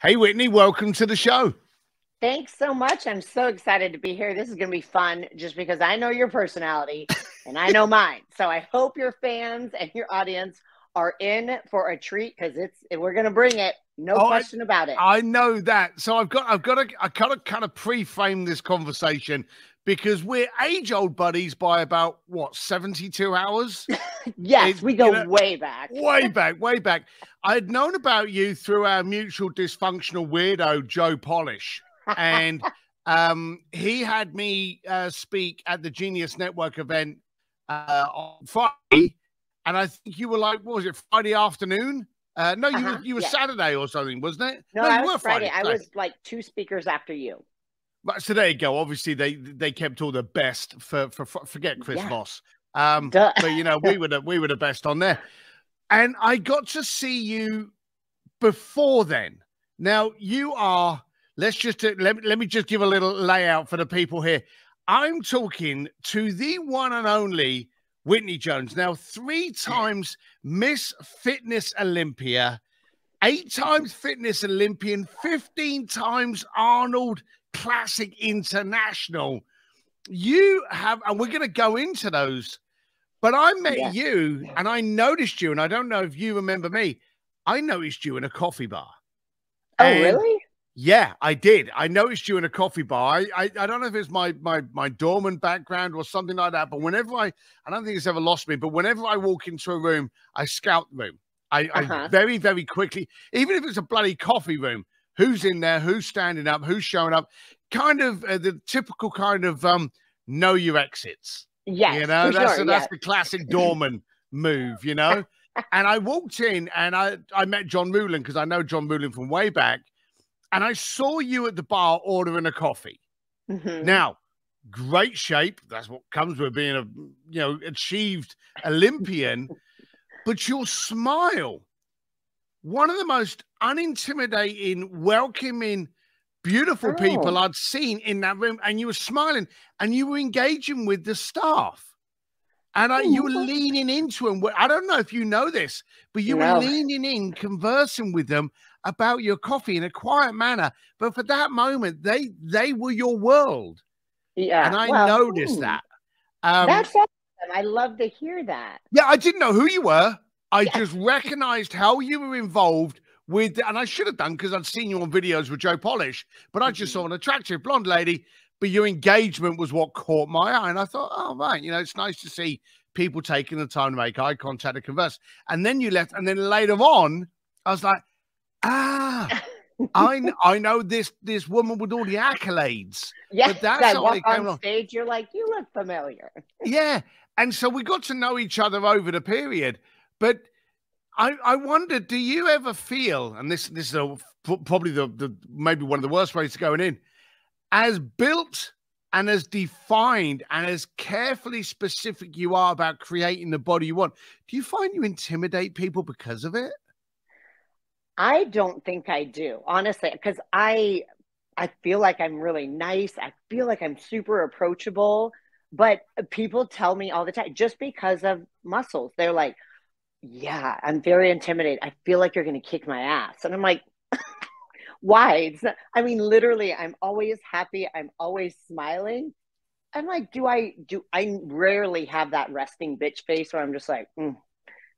Hey, Whitney, welcome to the show. Thanks so much. I'm so excited to be here. This is going to be fun just because I know your personality and I know mine. So I hope your fans and your audience are in for a treat because we're going to bring it. No question about it. I know that. So I kind of pre-frame this conversation because we're age-old buddies by about, what, 72 hours? Yes, we go way back. Way back. I had known about you through our mutual dysfunctional weirdo, Joe Polish. And he had me speak at the Genius Network event on Friday. And I think you were like, what was it, Friday afternoon? No, you were Saturday or something, wasn't it? No, I was Friday. I was like 2 speakers after you. But so there you go. Obviously, they kept all the best for forget Chris Voss. Duh. But you know, we were the best on there. And I got to see you before then. Now you are. Let's just let me just give a little layout for the people here. I'm talking to the one and only Whitney Jones. Now 3 times Miss Fitness Olympia, 8 times Fitness Olympian, 15 times Arnold Classic International. You have, and we're going to go into those. But I met you and I noticed you, and I don't know if you remember me. I noticed you in a coffee bar. Oh, really? Yeah, I did. I noticed you in a coffee bar. I don't know if it's my doorman background or something like that, but whenever I don't think it's ever lost me, but whenever I walk into a room, I scout the room. I very, very quickly, even if it's a bloody coffee room, who's in there, who's standing up, who's showing up, kind of the typical kind of know your exits. Yes, you know, that's sure, the classic doorman move, you know. And I walked in and I met John Moulin because I know John Moulin from way back. And I saw you at the bar ordering a coffee. Now, great shape. That's what comes with being a, achieved Olympian. But your smile, one of the most unintimidating, welcoming, beautiful people I'd seen in that room. And you were smiling and you were engaging with the staff. And you were leaning into them. I don't know if you know this, but you were leaning in, conversing with them about your coffee in a quiet manner. But for that moment, they were your world. Yeah. And I noticed that. That's awesome. I love to hear that. Yeah, I didn't know who you were. I just recognized how you were involved with, and I should have done because I'd seen you on videos with Joe Polish, but I just saw an attractive blonde lady. But your engagement was what caught my eye. And I thought, oh, right, it's nice to see people taking the time to make eye contact and converse. And then you left. And then later on, I was like, I know this woman with all the accolades. Yeah, but that's how walk on stage, you're like, you look familiar. Yeah. And so we got to know each other over the period. But I wonder, do you ever feel, and this is probably the maybe one of the worst ways to go in, as built and as defined and as carefully specific you are about creating the body you want, do you find you intimidate people because of it? I don't think I do, honestly, because I feel like I'm really nice. I feel like I'm super approachable, but people tell me all the time, just because of muscles, they're like, yeah, I'm very intimidated. I feel like you're going to kick my ass. And I'm like, why? I mean, literally, I'm always happy. I'm always smiling. I'm like, I rarely have that resting bitch face where I'm just like,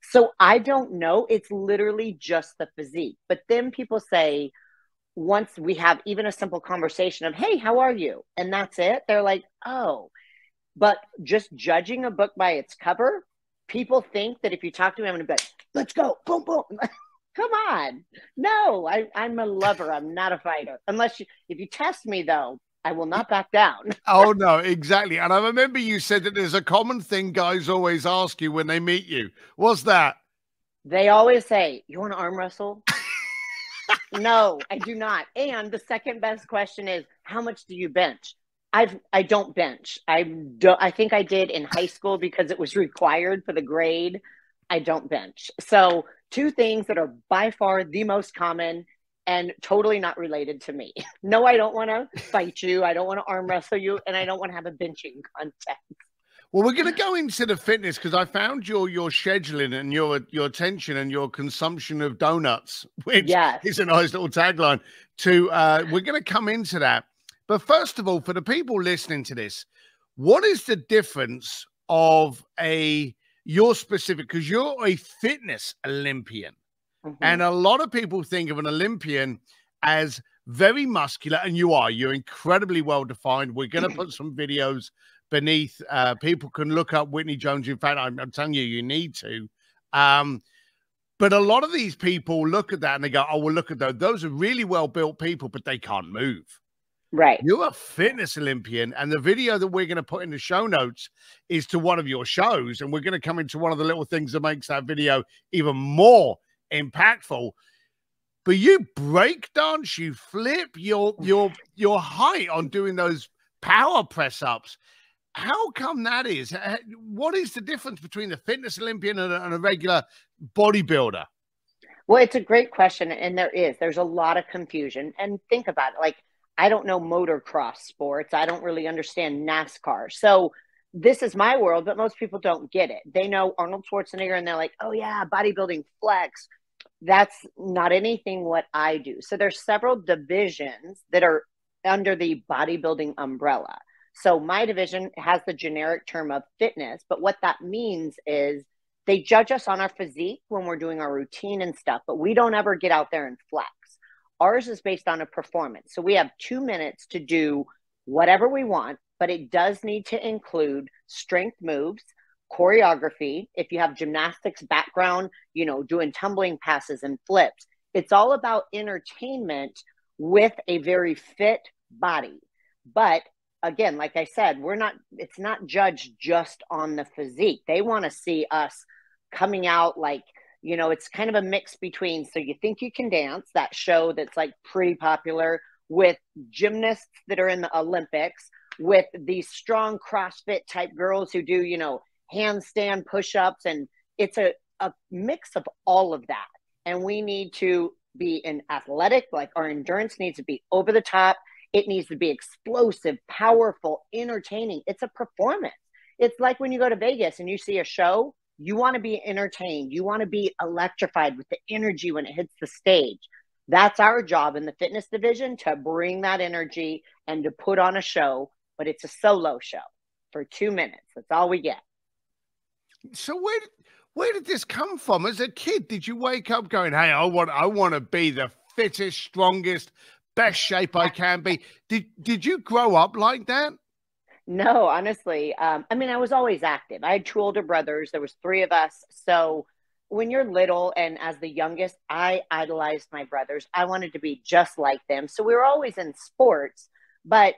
So I don't know. It's literally just the physique. But then people say, once we have even a simple conversation of, hey, how are you? And that's it. They're like, oh, but just judging a book by its cover, people think that if you talk to me, I'm going to be like, let's go, boom, boom. Come on. No, I'm a lover. I'm not a fighter. If you test me, though, I will not back down. Oh, no, exactly. And I remember you said that there's a common thing guys always ask you when they meet you. What's that? They always say, you want to arm wrestle? No, I do not. And the second best question is, how much do you bench? I don't bench. I think I did in high school because it was required for the grade. I don't bench. So 2 things that are by far the most common and totally not related to me. No, I don't want to fight you. I don't want to arm wrestle you. And I don't want to have a benching contest. Well, we're going to go into the fitness because I found your scheduling and your attention and your consumption of donuts, which Yes. is a nice little tagline. We're going to come into that. But first of all, for the people listening to this, what is the difference of your specific, because you're a fitness Olympian, and a lot of people think of an Olympian as very muscular, and you're incredibly well defined. We're going to put some videos beneath. People can look up Whitney Jones. In fact, I'm telling you, you need to. But a lot of these people look at that and they go, oh, well, look at those. Those are really well-built people, but they can't move. Right. You're a fitness Olympian, and the video that we're going to put in the show notes is to one of your shows, and we're going to come into one of the little things that makes that video even more impactful. But you break dance, you flip your height on doing those power press ups. How come that is? What is the difference between a fitness Olympian and a regular bodybuilder? Well, it's a great question. And there's a lot of confusion. And think about it. Like, I don't know motocross sports. I don't really understand NASCAR. So this is my world, but most people don't get it. They know Arnold Schwarzenegger and they're like, oh yeah, bodybuilding flex. That's not anything what I do. So there's several divisions that are under the bodybuilding umbrella. So my division has the generic term of fitness, but what that means is they judge us on our physique when we're doing our routine and stuff, but we don't ever get out there and flex. Ours is based on a performance. So we have 2 minutes to do whatever we want, but it does need to include strength moves, choreography. If you have gymnastics background, doing tumbling passes and flips, it's all about entertainment with a very fit body. But again, like I said, it's not judged just on the physique. They want to see us coming out like, it's kind of a mix between So You Think You Can Dance, that show that's like pretty popular, with gymnasts that are in the Olympics, with these strong CrossFit type girls who do, handstand push-ups. And it's a mix of all of that. And we need to be an athletic, like our endurance needs to be over the top. It needs to be explosive, powerful, entertaining. It's a performance. It's like when you go to Vegas and you see a show, you want to be entertained. You want to be electrified with the energy when it hits the stage. That's our job in the fitness division, to bring that energy and to put on a show, but it's a solo show for 2 minutes. That's all we get. So where did this come from? As a kid, did you wake up going, hey, I want to be the fittest, strongest, best shape I can be? Did you grow up like that? No, honestly. I was always active. I had 2 older brothers. There was 3 of us. So when you're little, and as the youngest, I idolized my brothers. I wanted to be just like them. So we were always in sports, but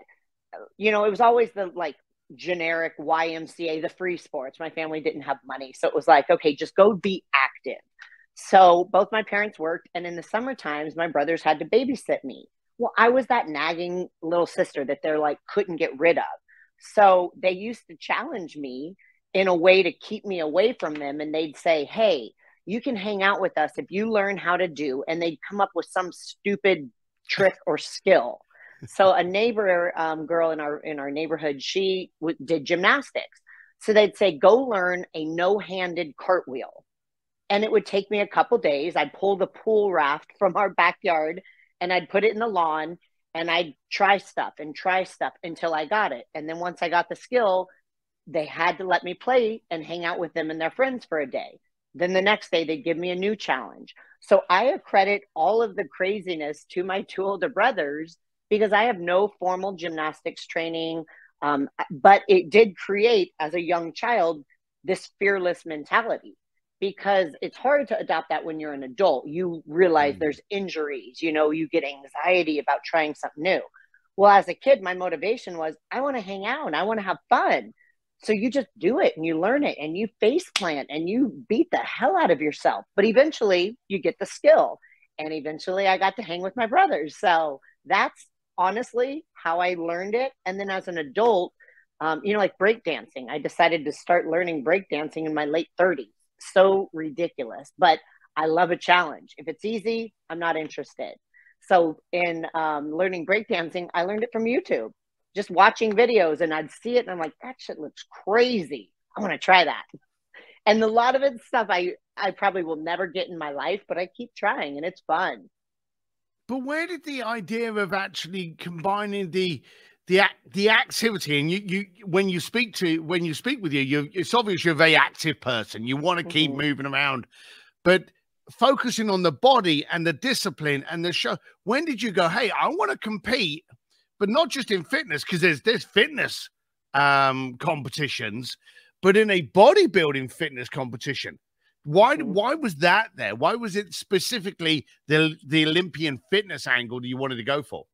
it was always the generic YMCA, the free sports. My family didn't have money. So it was like, okay, just go be active. So both my parents worked, and in the summer times, my brothers had to babysit me. Well, I was that nagging little sister that they're like, couldn't get rid of. So they used to challenge me in a way to keep me away from them. And they'd say, hey, you can hang out with us if you learn how to do, and they'd come up with some stupid trick or skill. So a neighbor girl in our neighborhood, she did gymnastics. So they'd say, go learn a no-handed cartwheel. And it would take me a couple days. I'd pull the pool raft from our backyard and I'd put it in the lawn, and I'd try stuff until I got it. And then once I got the skill, they had to let me play and hang out with them and their friends for a day. Then the next day they'd give me a new challenge. So I accredit all of the craziness to my 2 older brothers, because I have no formal gymnastics training. But it did create, as a young child, this fearless mentality, because it's hard to adopt that when you're an adult. You realize there's injuries, you get anxiety about trying something new. Well, as a kid, my motivation was, I want to hang out and I want to have fun. So you just do it and you learn it and you face plant and you beat the hell out of yourself. But eventually you get the skill. And eventually I got to hang with my brothers. So that's honestly how I learned it. And then as an adult, like breakdancing, I decided to start learning breakdancing in my late 30s. So ridiculous, but I love a challenge. If it's easy, I'm not interested. So in learning breakdancing, I learned it from YouTube. just watching videos, and I'd see it and I'm like, that shit looks crazy. I want to try that. And a lot of it's stuff I probably will never get in my life, but I keep trying and it's fun. But where did the idea of actually combining the activity, and you when you speak with you, it's obvious you're a very active person. You want to keep moving around, but focusing on the body and the discipline and the show. When did you go, hey, I want to compete, but not just in fitness, because there's fitness competitions, but in a bodybuilding fitness competition? Why was that there? Why was it specifically the Olympian fitness angle that you wanted to go for?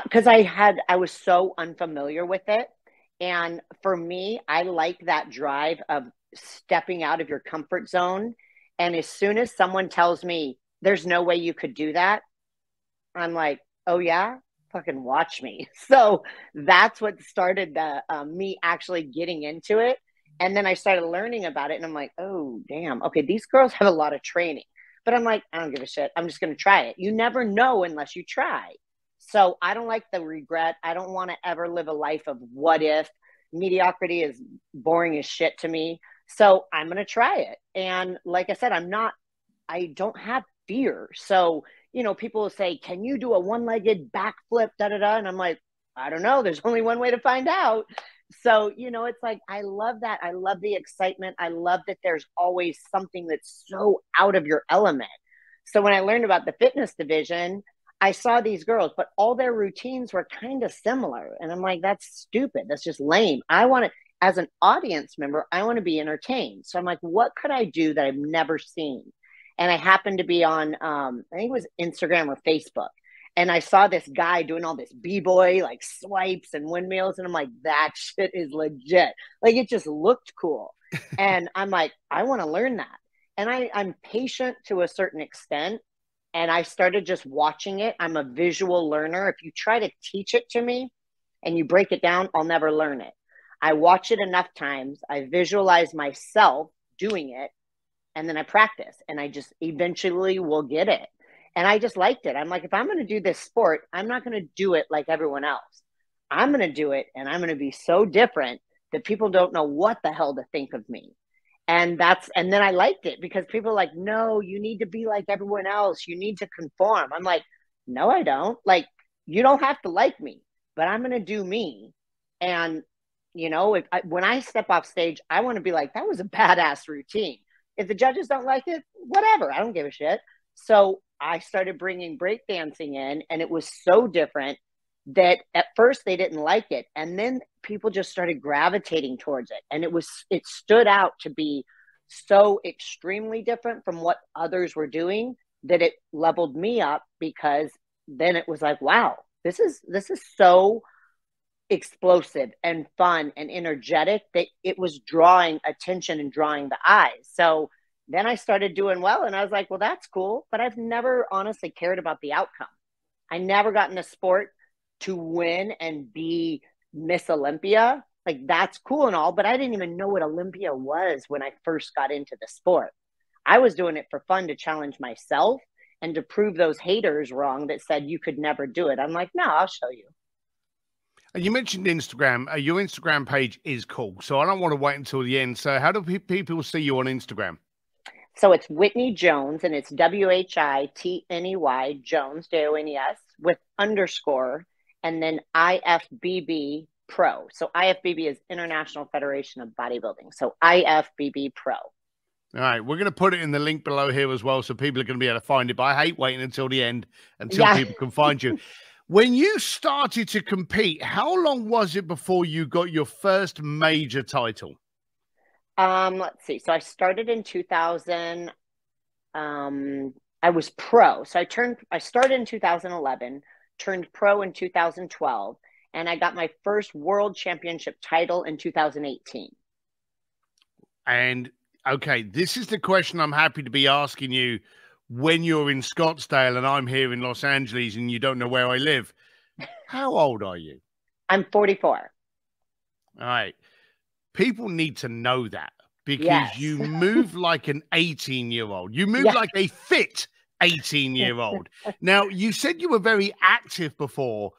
Because I was so unfamiliar with it. And for me, I like that drive of stepping out of your comfort zone. And as soon as someone tells me there's no way you could do that, I'm like, oh yeah, fucking watch me. So that's what started me actually getting into it. And then I started learning about it and I'm like, oh damn, okay, these girls have a lot of training. But I'm like, I don't give a shit. I'm just going to try it. You never know unless you try. So I don't like the regret. I don't want to ever live a life of what if. Mediocrity is boring as shit to me. So I'm going to try it. And like I said, I don't have fear. So, you know, people will say, can you do a one-legged backflip, da-da-da? And I'm like, I don't know. There's only one way to find out. So, you know, it's like, I love that. I love the excitement. I love that there's always something that's so out of your element. So when I learned about the fitness division, I saw these girls, but all their routines were kind of similar. And I'm like, that's stupid. That's just lame. I want to, as an audience member, I want to be entertained. So I'm like, what could I do that I've never seen? And I happened to be on, I think it was Instagram or Facebook. And I saw this guy doing all this b-boy, like swipes and windmills. And I'm like, that shit is legit. Like, it just looked cool. And I'm like, I want to learn that. And I'm patient to a certain extent. And I started just watching it. I'm a visual learner. If you try to teach it to me and you break it down, I'll never learn it. I watch it enough times. I visualize myself doing it. And then I practice. And I just eventually will get it. And I just liked it. I'm like, if I'm going to do this sport, I'm not going to do it like everyone else. I'm going to do it. And I'm going to be so different that people don't know what the hell to think of me. And then I liked it because people are like, no, you need to be like everyone else. You need to conform. I'm like, no, I don't. Like, you don't have to like me, but I'm going to do me. And, you know, when I step off stage, I want to be like, that was a badass routine. If the judges don't like it, whatever. I don't give a shit. So I started bringing breakdancing in, and it was so different that at first they didn't like it. And then people just started gravitating towards it. And it stood out to be so extremely different from what others were doing that it leveled me up, because then it was like, wow, this is so explosive and fun and energetic that it was drawing attention and drawing the eyes. So then I started doing well, and I was like, well, that's cool. But I've never honestly cared about the outcome. I never got in a sport to win and be Miss Olympia. Like, that's cool and all, but I didn't even know what Olympia was when I first got into the sport. I was doing it for fun, to challenge myself and to prove those haters wrong that said you could never do it. I'm like, no, I'll show you. And you mentioned Instagram. Your Instagram page is cool, so I don't want to wait until the end. So how do people see you on Instagram? So it's Whitney Jones, and it's WHITNEY Jones, JONES, with underscore, and then IFBB Pro. So IFBB is International Federation of Bodybuilding. So IFBB Pro. All right, we're going to put it in the link below here as well, so people are going to be able to find it. But I hate waiting until the end until people can find you. When you started to compete, how long was it before you got your first major title? Let's see. So I started in 2000. I was pro. So I started in 2011, turned pro in 2012, and I got my first world championship title in 2018. And okay, this is the question I'm happy to be asking you when you're in Scottsdale and I'm here in Los Angeles and you don't know where I live. How old are you? I'm 44. All right. People need to know that, because you move like an 18-year-old. You move like a fit 18-year-old. Now, you said you were very active before,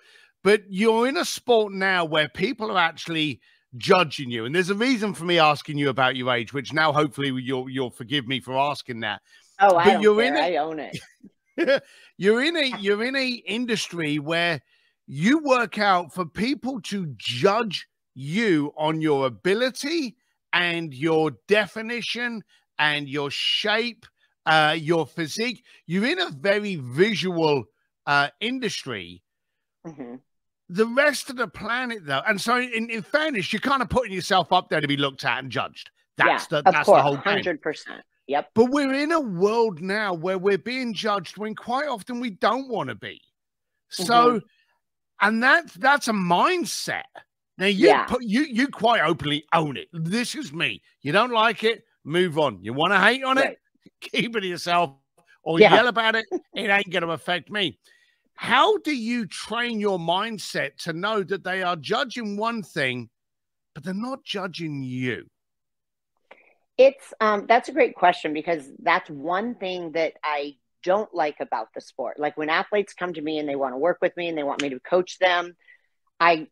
but you're in a sport now where people are actually judging you. And there's a reason for me asking you about your age, which now hopefully you'll forgive me for asking that. Oh, but I don't you're care. in I own it. you're in a industry where you work out for people to judge you on your ability and your definition and your shape, your physique. You're in a very visual industry. Mm-hmm. The rest of the planet, though, and so in fairness, you're kind of putting yourself up there to be looked at and judged. That's the whole game. 100%. Yep. But we're in a world now where we're being judged when quite often we don't want to be. So, and that's a mindset. Now you quite openly own it. This is me. You don't like it, move on. You want to hate on it, keep it to yourself, or yell about it. It ain't going to affect me. How do you train your mindset to know that they are judging one thing, but they're not judging you? It's that's a great question, because that's one thing that I don't like about the sport. Like when athletes come to me and they want to work with me and they want me to coach them, I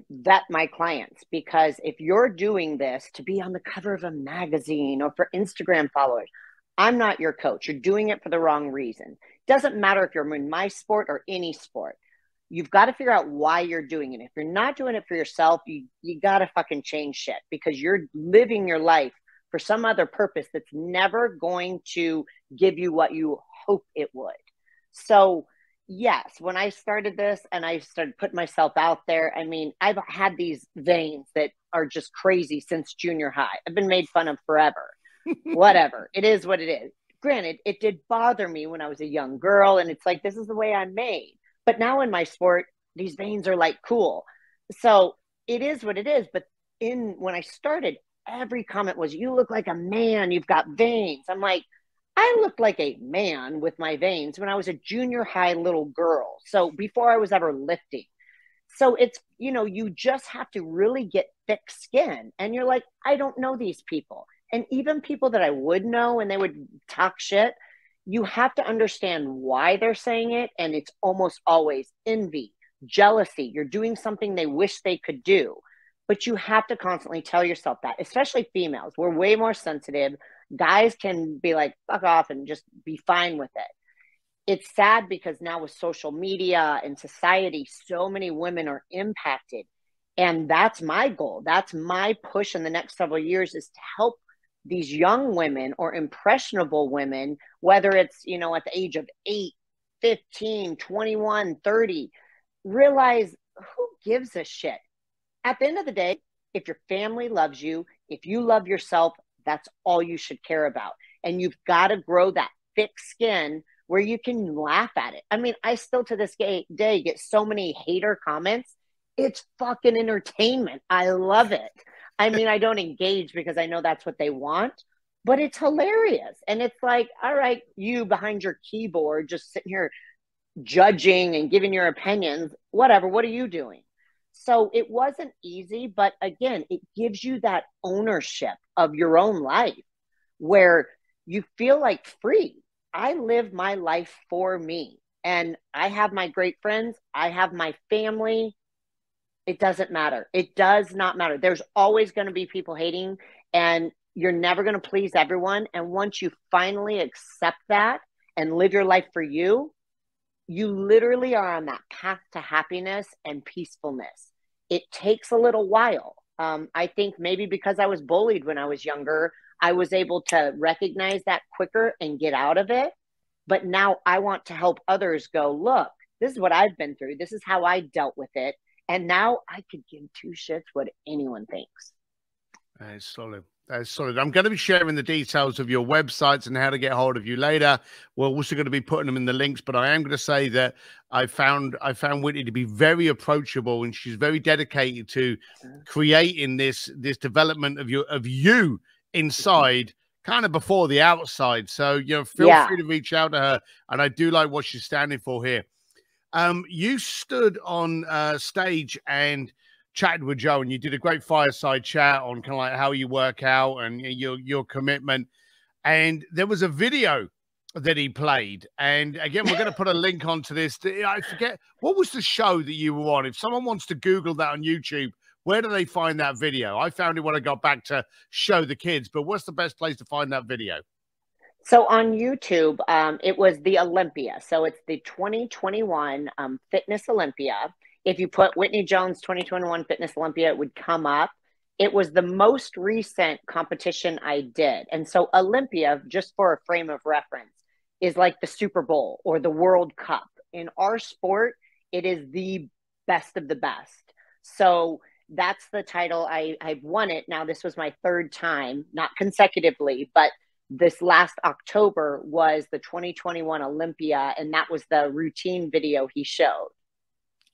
vet my clients, because if you're doing this to be on the cover of a magazine or for Instagram followers, I'm not your coach. You're doing it for the wrong reason. Doesn't matter if you're in my sport or any sport. You've got to figure out why you're doing it. If you're not doing it for yourself, you got to fucking change shit, because you're living your life for some other purpose that's never going to give you what you hope it would. So yes, when I started this and I started putting myself out there, I mean, I've had these veins that are just crazy since junior high. I've been made fun of forever. Whatever. It is what it is. Granted, it did bother me when I was a young girl, and it's like, this is the way I'm made. But now in my sport, these veins are like cool. So it is what it is. But when I started, every comment was, you look like a man, you've got veins. I'm like, I looked like a man with my veins when I was a junior high little girl. So before I was ever lifting. So it's, you just have to really get thick skin. And you're like, I don't know these people. And even people that I would know and they would talk shit, you have to understand why they're saying it. And it's almost always envy, jealousy. You're doing something they wish they could do. But you have to constantly tell yourself that, especially females. We're way more sensitive. Guys can be like, fuck off and just be fine with it. It's sad because now with social media and society, so many women are impacted. And that's my goal. That's my push in the next several years, is to help these young women or impressionable women, whether it's, at the age of 8, 15, 21, 30, realize who gives a shit. At the end of the day, if your family loves you, if you love yourself, that's all you should care about. And you've got to grow that thick skin where you can laugh at it. I mean, I still to this day get so many hater comments. It's fucking entertainment. I love it. I mean, I don't engage because I know that's what they want, but it's hilarious. And it's like, all right, you behind your keyboard, just sitting here judging and giving your opinions, whatever. What are you doing? So it wasn't easy, but again, it gives you that ownership of your own life where you feel like free. I live my life for me, and I have my great friends. I have my family. It doesn't matter. It does not matter. There's always going to be people hating, and you're never going to please everyone. And once you finally accept that and live your life for you, you literally are on that path to happiness and peacefulness. It takes a little while. I think maybe because I was bullied when I was younger, I was able to recognize that quicker and get out of it. But now I want to help others go, look, this is what I've been through. This is how I dealt with it. And now I could give two shits what anyone thinks. That's solid. That's solid. I'm going to be sharing the details of your websites and how to get hold of you later. We're also going to be putting them in the links, but I am going to say that I found Whitney to be very approachable, and she's very dedicated to creating this development of you inside, kind of before the outside. So, feel free to reach out to her. And I do like what she's standing for here. You stood on stage and chatted with Joe, and you did a great fireside chat on kind of like how you work out and your commitment. And there was a video that he played. And again, we're going to put a link onto this. I forget, what was the show that you were on? If someone wants to Google that on YouTube, where do they find that video? I found it when I got back to show the kids, but what's the best place to find that video? So on YouTube, it was the Olympia. So it's the 2021 Fitness Olympia. If you put Whitney Jones 2021 Fitness Olympia, it would come up. It was the most recent competition I did. And so Olympia, just for a frame of reference, is like the Super Bowl or the World Cup. In our sport, it is the best of the best. So that's the title. I've won it. Now, this was my third time, not consecutively, but this last October was the 2021 Olympia, and that was the routine video he showed.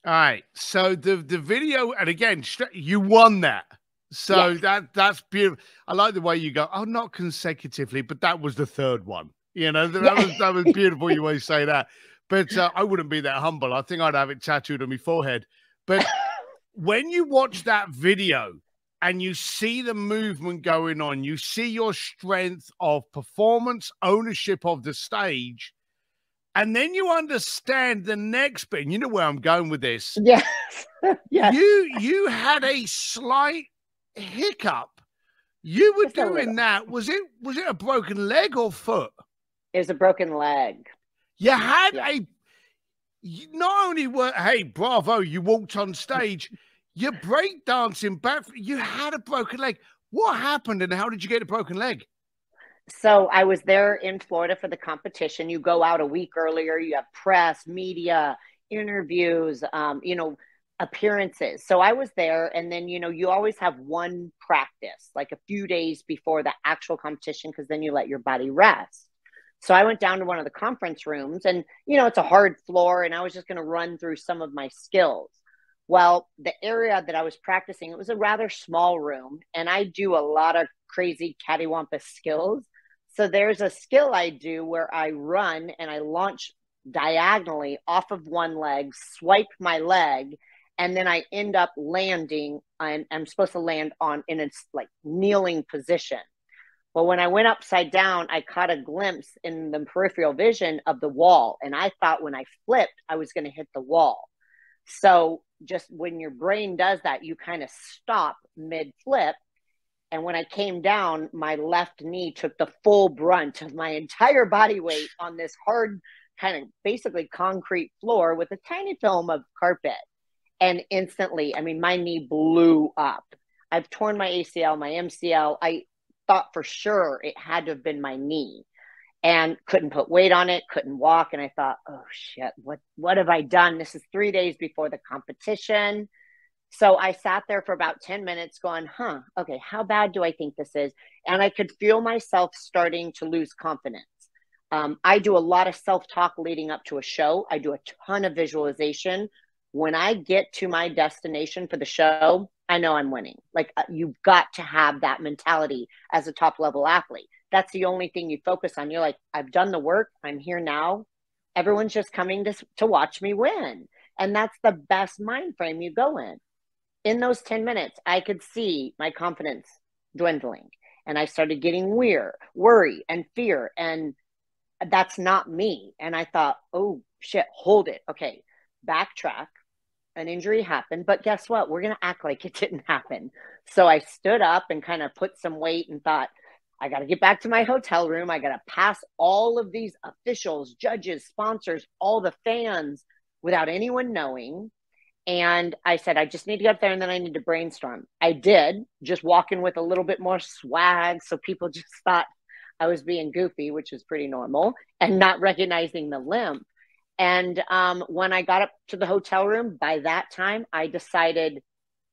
All right. So the video, and again, you won that. So yes. That's beautiful. I like the way you go, oh, not consecutively, but that was the third one. You know, that was beautiful you always say that. But I wouldn't be that humble. I think I'd have it tattooed on my forehead. But when you watch that video and you see the movement going on, you see your strength of performance, ownership of the stage, and then you understand the next bit. And you know where I'm going with this. Yes. Yes. You had a slight hiccup. You were doing that. Was it a broken leg or foot? It was a broken leg. You had not only were, hey, bravo, you walked on stage, you're breakdancing back, you had a broken leg. What happened and how did you get a broken leg? So I was there in Florida for the competition. You go out a week earlier, you have press, media, interviews, you know, appearances. So I was there, and then, you know, you always have one practice, like a few days before the actual competition, because then you let your body rest. So I went down to one of the conference rooms, and, you know, it's a hard floor, and I was just going to run through some of my skills. Well, the area that I was practicing, it was a rather small room, and I do a lot of crazy cattywampus skills. So there's a skill I do where I run and I launch diagonally off of one leg, swipe my leg, and then I end up landing, and I'm supposed to land in a like kneeling position. Well, when I went upside down, I caught a glimpse in the peripheral vision of the wall. And I thought when I flipped, I was going to hit the wall. So just when your brain does that, you kind of stop mid-flip. And when I came down, my left knee took the full brunt of my entire body weight on this hard, kind of basically concrete floor with a tiny film of carpet. And instantly, I mean, my knee blew up. I've torn my ACL, my MCL. I thought for sure it had to have been my knee, and couldn't put weight on it, couldn't walk. And I thought, oh shit, what have I done? This is 3 days before the competition. So I sat there for about 10 minutes going, okay, how bad do I think this is? And I could feel myself starting to lose confidence. I do a lot of self-talk leading up to a show. I do a ton of visualization. When I get to my destination for the show, I know I'm winning. Like, you've got to have that mentality as a top level athlete. That's the only thing you focus on. You're like, I've done the work. I'm here now. Everyone's just coming to watch me win. And that's the best mind frame you go in. In those 10 minutes, I could see my confidence dwindling. And I started getting worry and fear. And that's not me. And I thought, oh shit, hold it. Okay, backtrack. An injury happened, but guess what? We're going to act like it didn't happen. So I stood up and kind of put some weight and thought, I got to get back to my hotel room. I got to pass all of these officials, judges, sponsors, all the fans without anyone knowing. And I said, I just need to get up there, and then I need to brainstorm. I did, just walking with a little bit more swag. So people just thought I was being goofy, which is pretty normal, and not recognizing the limp. And when I got up to the hotel room, by that time, I decided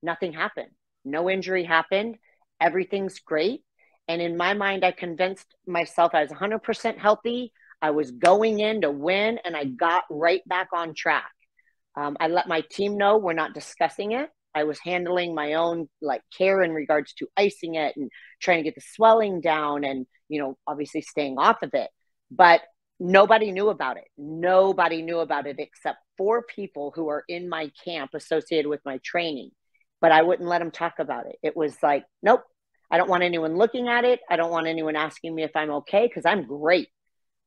nothing happened. No injury happened. Everything's great. And in my mind, I convinced myself I was 100% healthy. I was going in to win, and I got right back on track. I let my team know we're not discussing it. I was handling my own care in regards to icing it and trying to get the swelling down and, obviously staying off of it. But nobody knew about it. Nobody knew about it except 4 people who are in my camp associated with my training. But I wouldn't let them talk about it. It was like, nope, I don't want anyone looking at it. I don't want anyone asking me if I'm okay, because I'm great.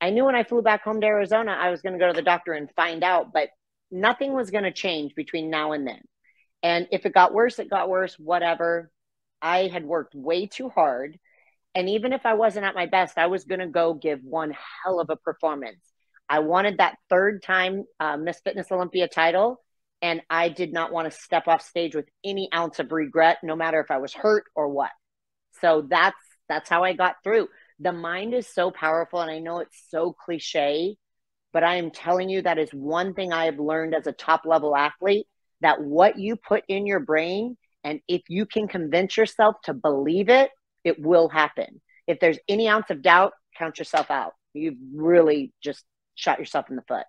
I knew when I flew back home to Arizona, I was going to go to the doctor and find out, but nothing was going to change between now and then. And if it got worse, it got worse, whatever. I had worked way too hard. And even if I wasn't at my best, I was going to go give one hell of a performance. I wanted that third time Miss Fitness Olympia title. And I did not want to step off stage with any ounce of regret, no matter if I was hurt or what. So that's how I got through. The mind is so powerful. And I know it's so cliche, but I am telling you, that is one thing I have learned as a top level athlete, that what you put in your brain, and if you can convince yourself to believe it, it will happen. If there's any ounce of doubt, count yourself out. You've really just shot yourself in the foot.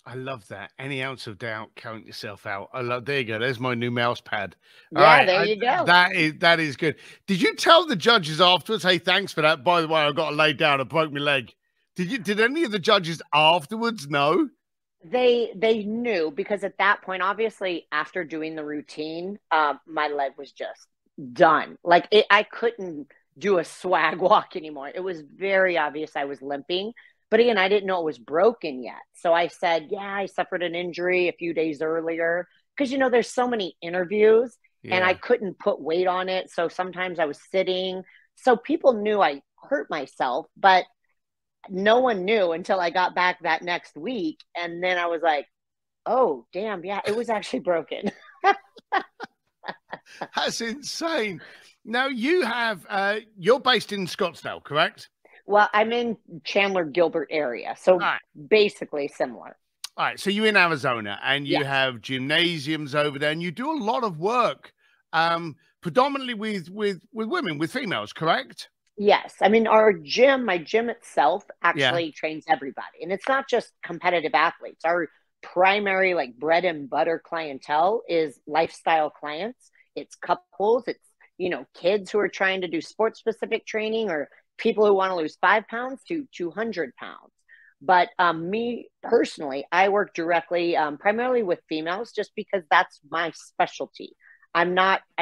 I love that. Any ounce of doubt, count yourself out. I love. There you go. There's my new mouse pad. All yeah, right, there you go. That is good. Did you tell the judges afterwards? Hey, thanks for that. By the way, I got to lay down. I broke my leg. Did any of the judges afterwards know? They knew, because at that point, obviously, after doing the routine, my leg was just done. Like I couldn't do a swag walk anymore. It was very obvious I was limping. But again, I didn't know it was broken yet. So I said, yeah, I suffered an injury a few days earlier. Because, there's so many interviews and I couldn't put weight on it. So sometimes I was sitting. So people knew I hurt myself, but no one knew until I got back that next week. And then I was like, oh, damn, yeah, it was actually broken. That's insane. Now you have, you're based in Scottsdale, correct? Well, I'm in Chandler, Gilbert area. So basically similar. All right. So you're in Arizona and you have gymnasiums over there and you do a lot of work, predominantly with women, with females, correct? Yes. I mean, my gym itself actually trains everybody. And it's not just competitive athletes. Our primary, like, bread and butter clientele is lifestyle clients. It's couples. It's, kids who are trying to do sports specific training, or people who want to lose 5 pounds to 200 pounds. But me personally, I work directly, primarily with females, just because that's my specialty. I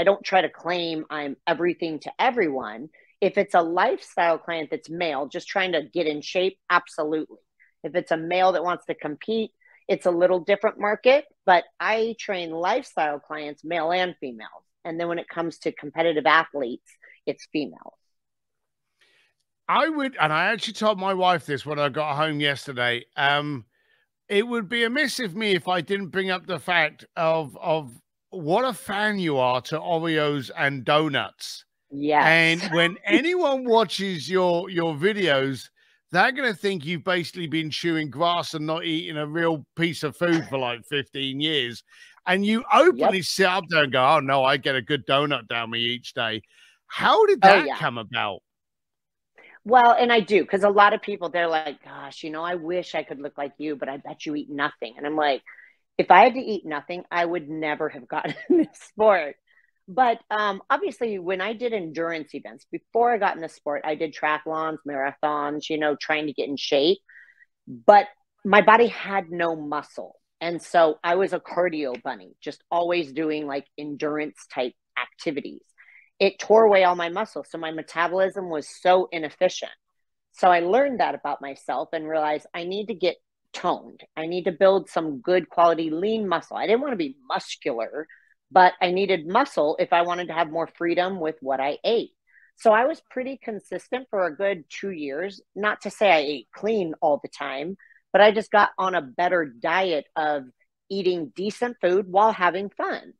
don't try to claim I'm everything to everyone. If it's a lifestyle client that's male, just trying to get in shape, absolutely. If it's a male that wants to compete, it's a little different market, but I train lifestyle clients, male and female. And then when it comes to competitive athletes, it's female. And I actually told my wife this when I got home yesterday. It would be amiss of me if I didn't bring up the fact of what a fan you are to Oreos and donuts. Yes. And when anyone watches your videos, they're going to think you've basically been chewing grass and not eating a real piece of food for like 15 years. And you openly sit up there and go, oh, no, I get a good donut down me each day. How did that come about? Well, and I do, because a lot of people, they're like, gosh, I wish I could look like you, but I bet you eat nothing. And I'm like, if I had to eat nothing, I would never have gotten in this sport. But obviously, when I did endurance events, before I got in the sport, I did triathlons, marathons, trying to get in shape. But my body had no muscle. And so I was a cardio bunny, just always doing like endurance type activities. It tore away all my muscles. So my metabolism was so inefficient. So I learned that about myself and realized I need to get toned. I need to build some good quality lean muscle. I didn't want to be muscular, but I needed muscle if I wanted to have more freedom with what I ate. So I was pretty consistent for a good 2 years. Not to say I ate clean all the time, but I just got on a better diet of eating decent food while having fun.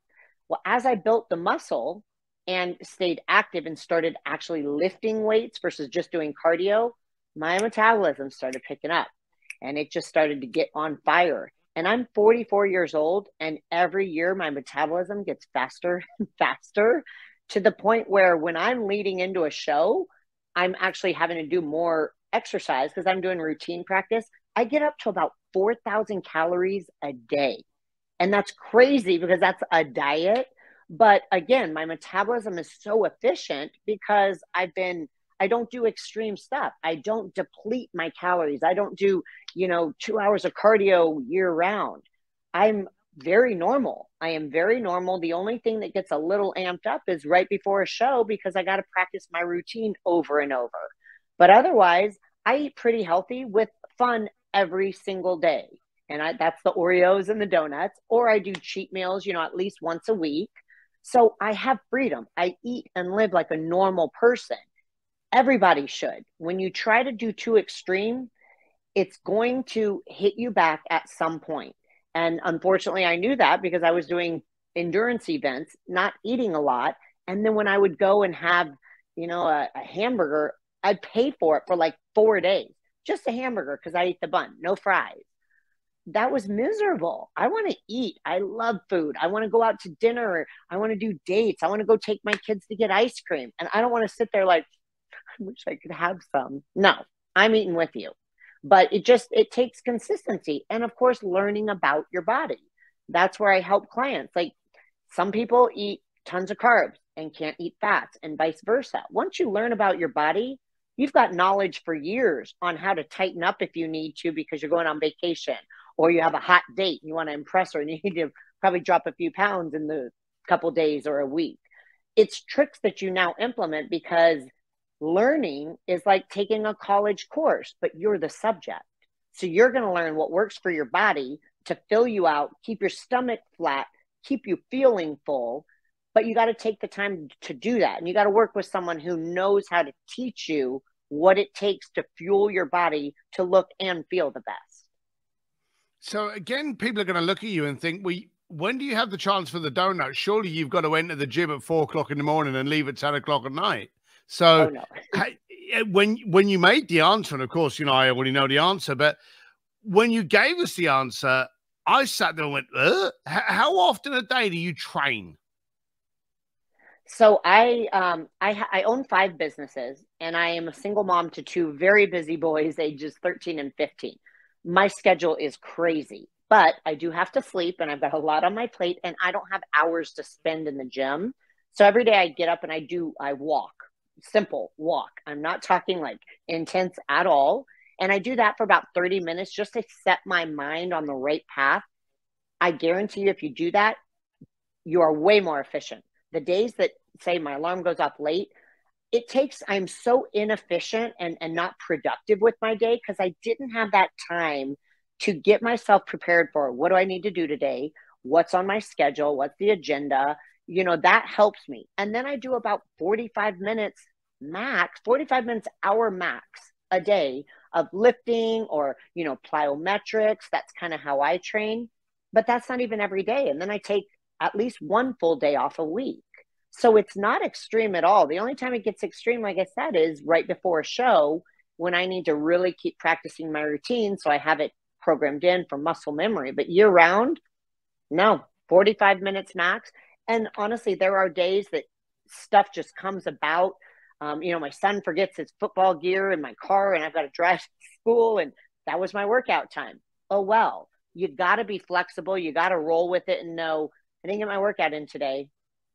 Well, as I built the muscle and stayed active and started actually lifting weights versus just doing cardio, my metabolism started picking up and it just started to get on fire. And I'm 44 years old, and every year my metabolism gets faster and faster, to the point where when I'm leading into a show, I'm actually having to do more exercise because I'm doing routine practice. I get up to about 4,000 calories a day. And that's crazy because that's a diet. But again, my metabolism is so efficient because I don't do extreme stuff. I don't deplete my calories. I don't do, 2 hours of cardio year round. I'm very normal. I am very normal. The only thing that gets a little amped up is right before a show because I got to practice my routine over and over. But otherwise, I eat pretty healthy with fun every single day. And that's the Oreos and the donuts, or I do cheat meals, at least once a week. So I have freedom. I eat and live like a normal person. Everybody should. When you try to do too extreme, it's going to hit you back at some point. And unfortunately, I knew that because I was doing endurance events, not eating a lot. And then when I would go and have, a hamburger, I'd pay for it for like 4 days, just a hamburger because I eat the bun, no fries. That was miserable. I want to eat. I love food. I want to go out to dinner. I want to do dates. I want to go take my kids to get ice cream. And I don't want to sit there like, I wish I could have some. No, I'm eating with you. But it takes consistency. And of course, learning about your body. That's where I help clients. Like some people eat tons of carbs and can't eat fats and vice versa. Once you learn about your body, you've got knowledge for years on how to tighten up if you need to because you're going on vacation or you have a hot date and you want to impress her and you need to probably drop a few pounds in the couple days or a week. It's tricks that you now implement because learning is like taking a college course, but you're the subject. So you're going to learn what works for your body to fill you out, keep your stomach flat, keep you feeling full, but you got to take the time to do that. And you got to work with someone who knows how to teach you what it takes to fuel your body to look and feel the best. So again, people are going to look at you and think, when do you have the chance for the donut? Surely you've got to enter the gym at 4 o'clock in the morning and leave at 10 o'clock at night. So when you made the answer, and of course, I already know the answer, but when you gave us the answer, I sat there and went, how often a day do you train? So I own 5 businesses and I am a single mom to 2 very busy boys, ages 13 and 15. My schedule is crazy, but I do have to sleep and I've got a lot on my plate and I don't have hours to spend in the gym. So every day I get up and I walk, simple walk. I'm not talking like intense at all. And I do that for about 30 minutes just to set my mind on the right path. I guarantee you, if you do that, you are way more efficient. The days that say my alarm goes off late, I'm so inefficient and not productive with my day because I didn't have that time to get myself prepared for what do I need to do today? What's on my schedule? What's the agenda? That helps me. And then I do about 45 minutes max, 45 minutes, hour max a day of lifting or, plyometrics. That's kind of how I train, but that's not even every day. And then I take at least 1 full day off a week. So it's not extreme at all. The only time it gets extreme, like I said, is right before a show when I need to really keep practicing my routine. So I have it programmed in for muscle memory, but year round, no, 45 minutes max. And honestly, there are days that stuff just comes about. My son forgets his football gear in my car and I've got to drive to school and that was my workout time. Oh, well, you got to be flexible. You got to roll with it and know I didn't get my workout in today.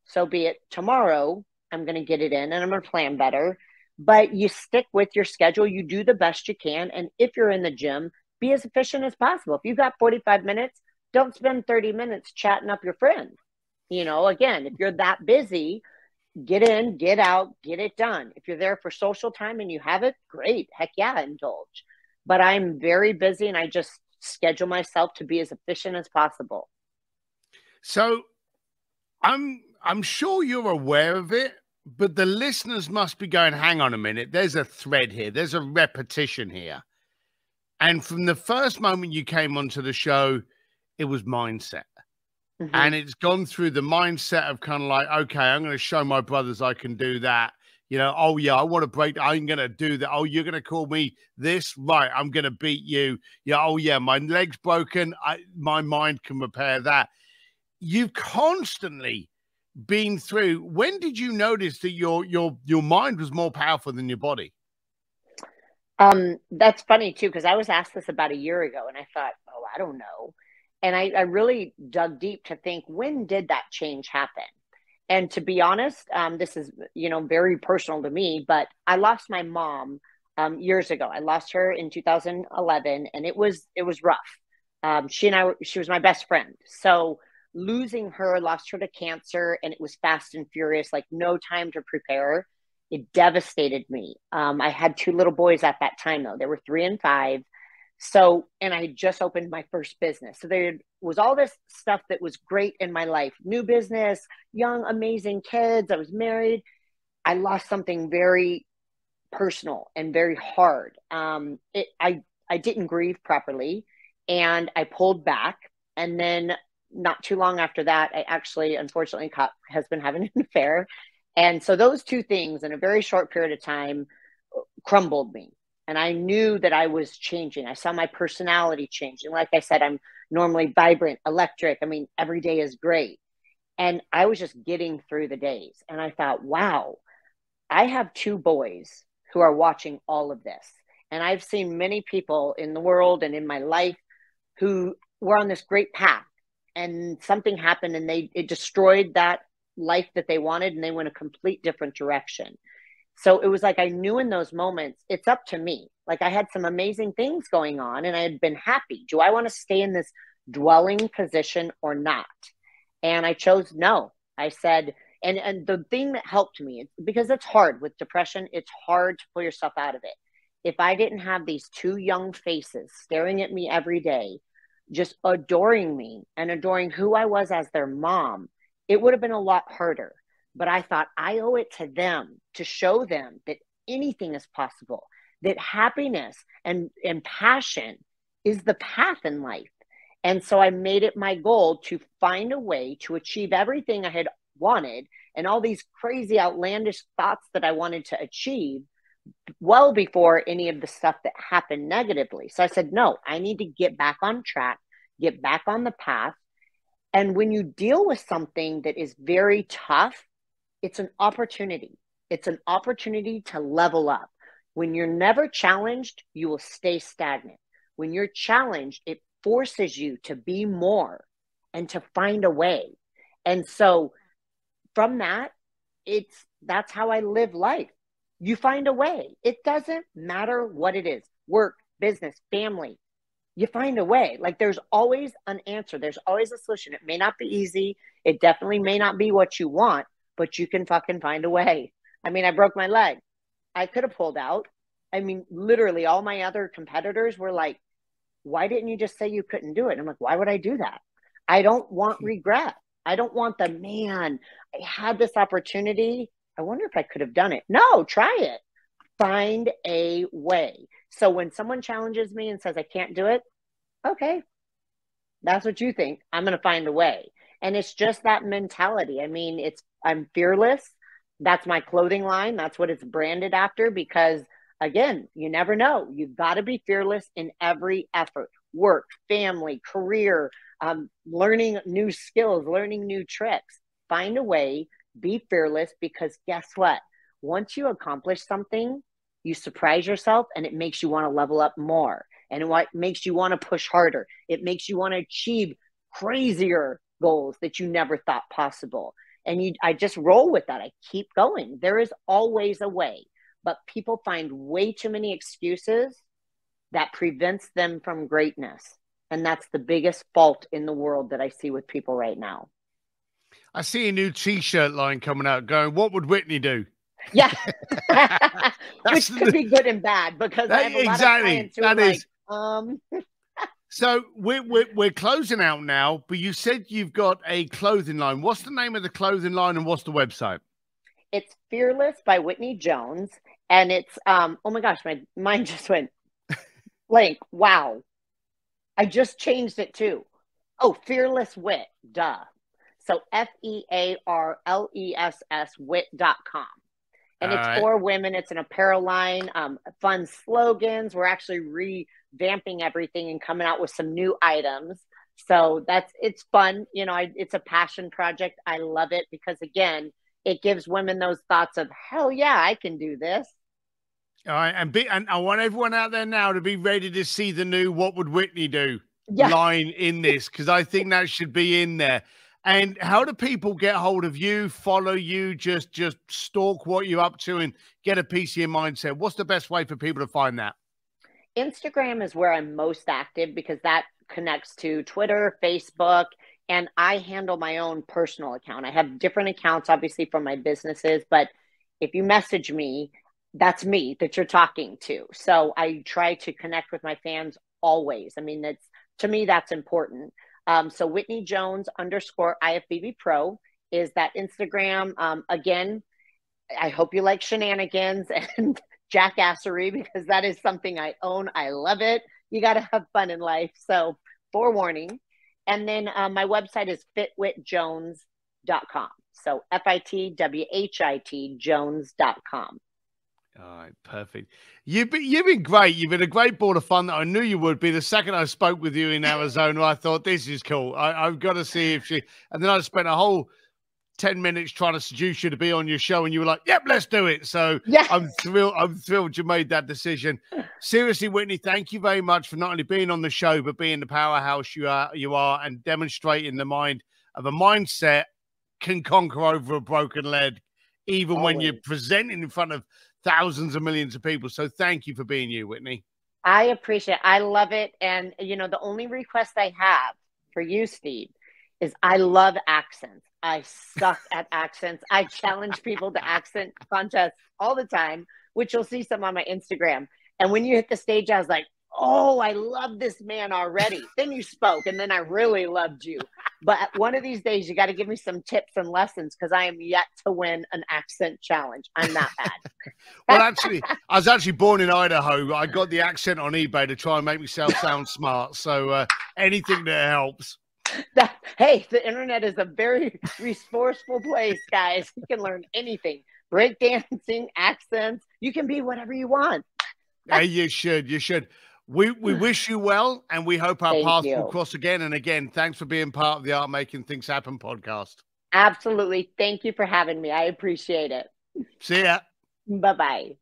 So be it. Tomorrow, I'm going to get it in and I'm going to plan better. But you stick with your schedule. You do the best you can. And if you're in the gym, be as efficient as possible. If you've got 45 minutes, don't spend 30 minutes chatting up your friends. Again, if you're that busy, get in, get out, get it done. If you're there for social time and you have it, great. Heck yeah, indulge. But I'm very busy and I just schedule myself to be as efficient as possible. So I'm sure you're aware of it, but the listeners must be going, hang on a minute. There's a thread here. There's a repetition here. And from the first moment you came onto the show, it was mindset. Mm-hmm. And it's gone through the mindset of kind of like, okay, I'm going to show my brothers I can do that. Oh yeah, I want to break. I'm going to do that. Oh, you're going to call me this? Right. I'm going to beat you. Yeah. Oh yeah. My leg's broken. My mind can repair that. You've constantly been through. When did you notice that your mind was more powerful than your body? That's funny too, because I was asked this about a year ago and I thought, oh, I don't know. And I really dug deep to think, when did that change happen? And to be honest, this is, very personal to me, but I lost my mom years ago. I lost her in 2011 and it was rough. She was my best friend. So losing her, lost her to cancer, and it was fast and furious, like no time to prepare. It devastated me. I had two little boys at that time, though. They were 3 and 5. So, and I had just opened my first business. So there was all this stuff that was great in my life. New business, young, amazing kids. I was married. I lost something very personal and very hard. I didn't grieve properly, and I pulled back. And then not too long after that, I actually, unfortunately, caught my husband having an affair. And so those two things in a very short period of time crumbled me. And I knew that I was changing. I saw my personality changing. Like I said, I'm normally vibrant, electric. I mean, every day is great. And I was just getting through the days. And I thought, wow, I have 2 boys who are watching all of this. And I've seen many people in the world and in my life who were on this great path, and something happened and it destroyed that life that they wanted, and they went a complete different direction. So it was like I knew in those moments, it's up to me. Like I had some amazing things going on and I had been happy. Do I want to stay in this dwelling position or not? And I chose no. I said, and the thing that helped me, because it's hard with depression, it's hard to pull yourself out of it. If I didn't have these 2 young faces staring at me every day, just adoring me and adoring who I was as their mom, it would have been a lot harder. But I thought I owe it to them to show them that anything is possible, that happiness and passion is the path in life. And so I made it my goal to find a way to achieve everything I had wanted and all these crazy, outlandish thoughts that I wanted to achieve well before any of the stuff that happened negatively. So I said, no, I need to get back on track, get back on the path. And when you deal with something that is very tough, it's an opportunity. It's an opportunity to level up. When you're never challenged, you will stay stagnant. When you're challenged, it forces you to be more and to find a way. And so from that, that's how I live life. You find a way. It doesn't matter what it is, work, business, family. You find a way. Like there's always an answer. There's always a solution. It may not be easy. It definitely may not be what you want, but you can fucking find a way. I mean, I broke my leg. I could have pulled out. I mean, literally all my other competitors were like, why didn't you just say you couldn't do it? And I'm like, why would I do that? I don't want regret. I don't want the, man, I had this opportunity. I wonder if I could have done it. No, try it. Find a way. So when someone challenges me and says I can't do it, okay, that's what you think. I'm going to find a way. And it's just that mentality. I mean, I'm fearless. That's my clothing line. That's what it's branded after, because again, you never know. You've got to be fearless in every effort, work, family, career, learning new skills, learning new tricks. Find a way, be fearless, because guess what? Once you accomplish something, you surprise yourself and it makes you want to level up more. And what makes you want to push harder. It makes you want to achieve crazier goals that you never thought possible. And I just roll with that. I keep going. There is always a way, but people find way too many excuses that prevents them from greatness. And that's the biggest fault in the world that I see with people right now. I see a new t-shirt line coming out going, what would Whitney do? Yeah. Which could be good and bad, because I have a lot of clients who are like, So we're closing out now, but you said you've got a clothing line. What's the name of the clothing line and what's the website? It's Fearless by Whitney Jones. And it's, oh my gosh, my mind just went blank. Wow. I just changed it too. Oh, Fearless Wit, duh. So FEARLESS wit.com. And it's for women. It's an apparel line, fun slogans. We're actually revamping everything and coming out with some new items. So it's fun. You know, it's a passion project. I love it because, again, it gives women those thoughts of, hell yeah, I can do this. All right. And I want everyone out there now to be ready to see the new What Would Whitney Do line in this, because I think that should be in there. And how do people get hold of you, follow you, just stalk what you're up to and get a piece of your mindset? What's the best way for people to find that? Instagram is where I'm most active because that connects to Twitter, Facebook, and I handle my own personal account. I have different accounts, obviously, for my businesses, but if you message me, that's me that you're talking to. So I try to connect with my fans always. I mean, to me, that's important. So Whitney Jones _ IFBB Pro is that Instagram. Again, I hope you like shenanigans and jackassery, because that is something I own. I love it. You got to have fun in life. So forewarning. And then my website is fitwhitjones.com. So FITWHIT Jones.com. All right, perfect. You've been great. You've been a great ball of fun that I knew you would be. The second I spoke with you in Arizona, I thought, this is cool. I've got to see if she... And then I spent a whole 10 minutes trying to seduce you to be on your show, and you were like, yep, let's do it. So yeah. I'm thrilled you made that decision. Seriously, Whitney, thank you very much for not only being on the show, but being the powerhouse you are and demonstrating the mind of a mindset can conquer over a broken leg, even when you're presenting in front of thousands of millions of people. So thank you for being you, Whitney. I appreciate it. I love it. And, you know, the only request I have for you, Steve, is I love accents. I suck at accents. I challenge people to accent contests all the time, which you'll see some on my Instagram. And when you hit the stage, I was like, oh, I love this man already. Then you spoke, and then I really loved you. But one of these days, you got to give me some tips and lessons, because I am yet to win an accent challenge. I'm not bad. Well, actually, I was actually born in Idaho. I got the accent on eBay to try and make myself sound smart. So anything that helps. Hey, the internet is a very resourceful place, guys. You can learn anything. Breakdancing, accents. You can be whatever you want. Yeah, you should. You should. We wish you well, and we hope our paths will cross again and again. Thanks for being part of the Art Making Things Happen podcast. Absolutely. Thank you for having me. I appreciate it. See ya. Bye-bye.